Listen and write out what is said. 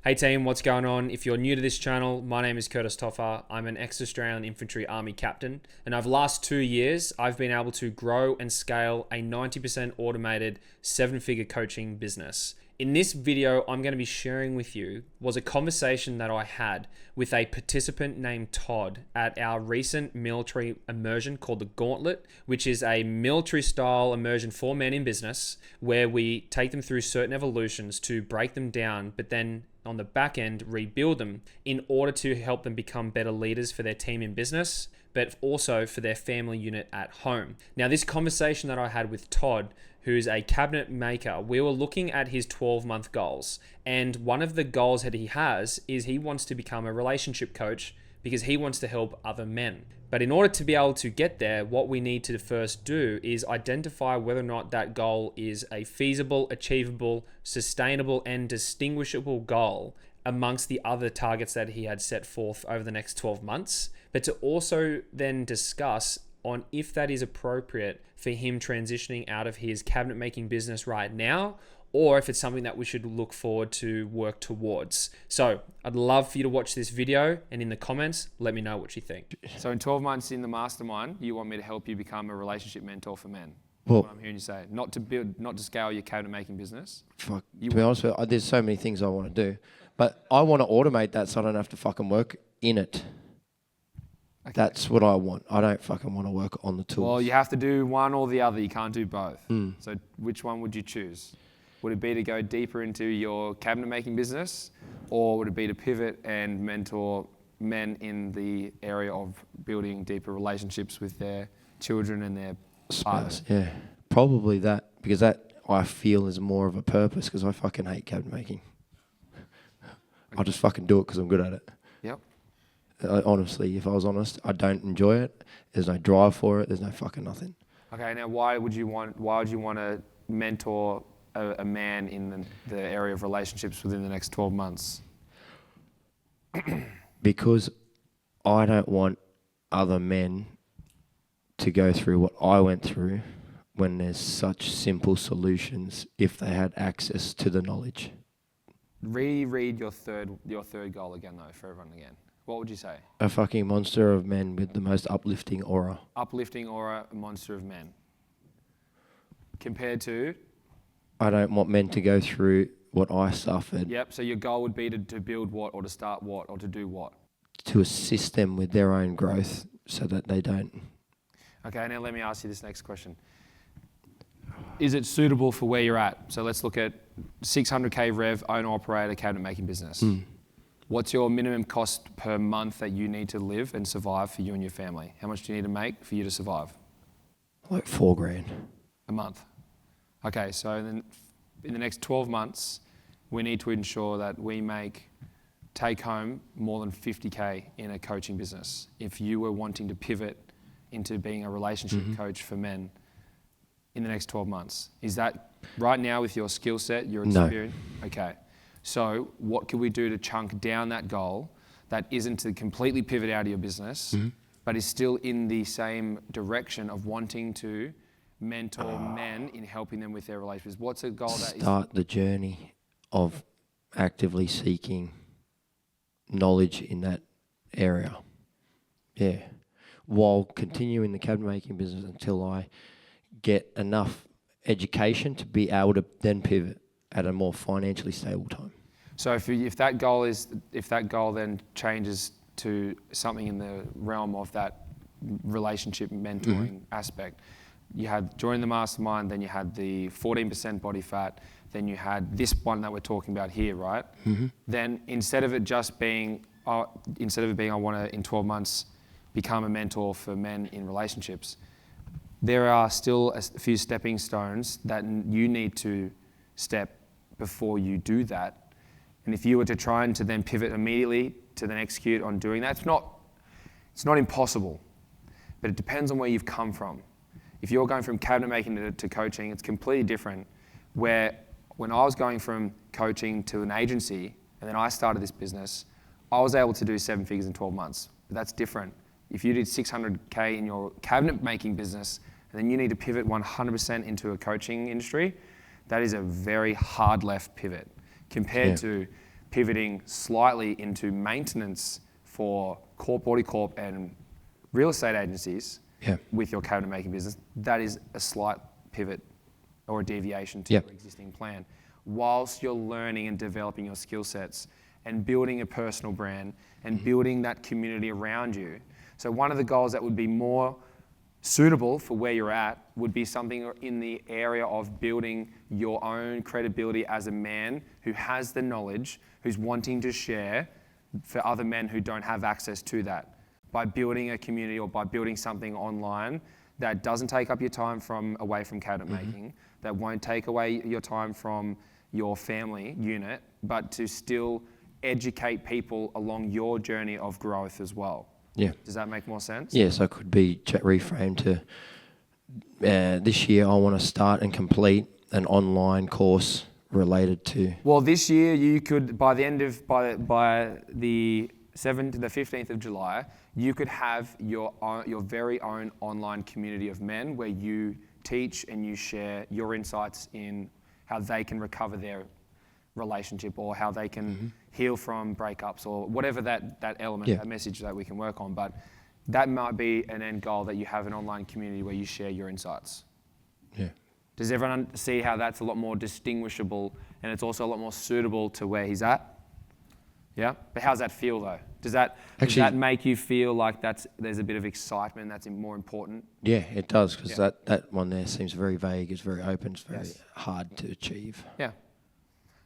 Hey team, what's going on? If you're new to this channel, my name is Curtis Toffer. I'm an ex-Australian Infantry Army captain, and over the last 2 years, I've been able to grow and scale a 90% automated 7-figure coaching business. In this video, I'm going to be sharing with you was a conversation that I had with a participant named Todd at our recent military immersion called the Gauntlet, which is a military style immersion for men in business, where we take them through certain evolutions to break them down, but then on the back end, rebuild them in order to help them become better leaders for their team in business, but also for their family unit at home. Now, this conversation that I had with Todd, who's a cabinet maker, we were looking at his 12-month goals. And one of the goals that he has is he wants to become a relationship coach because he wants to help other men. But in order to be able to get there, what we need to first do is identify whether or not that goal is a feasible, achievable, sustainable, and distinguishable goal amongst the other targets that he had set forth over the next 12 months, but to also then discuss on if that is appropriate for him transitioning out of his cabinet making business right now, or if it's something that we should look forward to work towards. So I'd love for you to watch this video, and in the comments, let me know what you think. So in 12 months in the mastermind, you want me to help you become a relationship mentor for men? Well, What I'm hearing you say, not to scale your cabinet making business. fuck, to be honest with you, there's so many things I want to do. But I want to automate that so I don't have to fucking work in it. Okay. That's what I want. I don't fucking want to work on the tools. Well, you have to do one or the other. You can't do both. So which one would you choose? Would it be to go deeper into your cabinet making business, or would it be to pivot and mentor men in the area of building deeper relationships with their children and their partners? Yeah, probably that, because that I feel is more of a purpose, because I fucking hate cabinet making. I'll just fucking do it because I'm good at it. Yep. Honestly, if I was honest, I don't enjoy it. There's no drive for it. There's no fucking nothing. Okay. Now, why would you want to mentor a man in the area of relationships within the next 12 months? Because I don't want other men to go through what I went through when there's such simple solutions if they had access to the knowledge. Reread your third goal again, though, for everyone again. What would you say? A fucking monster of men with the most uplifting aura. Uplifting aura, monster of men. Compared to? I don't want men to go through what I suffered. Yep, so your goal would be to build what, or to start what, or to do what? To assist them with their own growth so that they don't. Okay, now let me ask you this next question. Is it suitable for where you're at? So let's look at 600K rev, owner operator, cabinet making business. What's your minimum cost per month that you need to live and survive for you and your family? How much do you need to make for you to survive? Like $4,000 a month. Okay, so then in the next 12 months, we need to ensure that we take home more than 50K in a coaching business. If you were wanting to pivot into being a relationship coach for men in the next 12 months, is that right now with your skill set, your experience? No. Okay. So what can we do to chunk down that goal that isn't to completely pivot out of your business, but is still in the same direction of wanting to mentor men in helping them with their relationships? What's a goal that is? Start the journey of actively seeking knowledge in that area. Yeah. While continuing the cabinet making business until I get enough education to be able to then pivot at a more financially stable time. So if that goal then changes to something in the realm of that relationship mentoring aspect, you had join the mastermind, then you had the 14% body fat, then you had this one that we're talking about here, right? Then instead of it being I want to in 12 months become a mentor for men in relationships, there are still a few stepping stones that you need to step before you do that. And if you were to try and to then pivot immediately to then execute on doing that, it's not impossible, but it depends on where you've come from. If you're going from cabinet making to coaching, it's completely different. Where when I was going from coaching to an agency, and then I started this business, I was able to do 7 figures in 12 months. But that's different. If you did 600K in your cabinet making business, and then you need to pivot 100% into a coaching industry, that is a very hard left pivot compared to pivoting slightly into maintenance for Body Corp and real estate agencies with your cabinet making business, that is a slight pivot or a deviation to your existing plan. Whilst you're learning and developing your skill sets and building a personal brand and building that community around you. So one of the goals that would be more suitable for where you're at would be something in the area of building your own credibility as a man who has the knowledge, who's wanting to share for other men who don't have access to that. By building a community or by building something online that doesn't take up your time away from cabinet making, that won't take away your time from your family unit, but to still educate people along your journey of growth as well. Yeah. Does that make more sense? Yes, I could be reframed to this year I want to start and complete an online course related to... Well, this year you could, by the 7th to the 15th of July, you could have your very own online community of men where you teach and you share your insights in how they can recover their relationship or how they can heal from breakups or whatever that element, that message that we can work on. But that might be an end goal, that you have an online community where you share your insights. Yeah. Does everyone see how that's a lot more distinguishable and it's also a lot more suitable to where he's at? Yeah? But how's that feel though? Does that make you feel like there's a bit of excitement that's more important? Yeah, it does, because that one there seems very vague, it's very open, it's very hard to achieve. Yeah.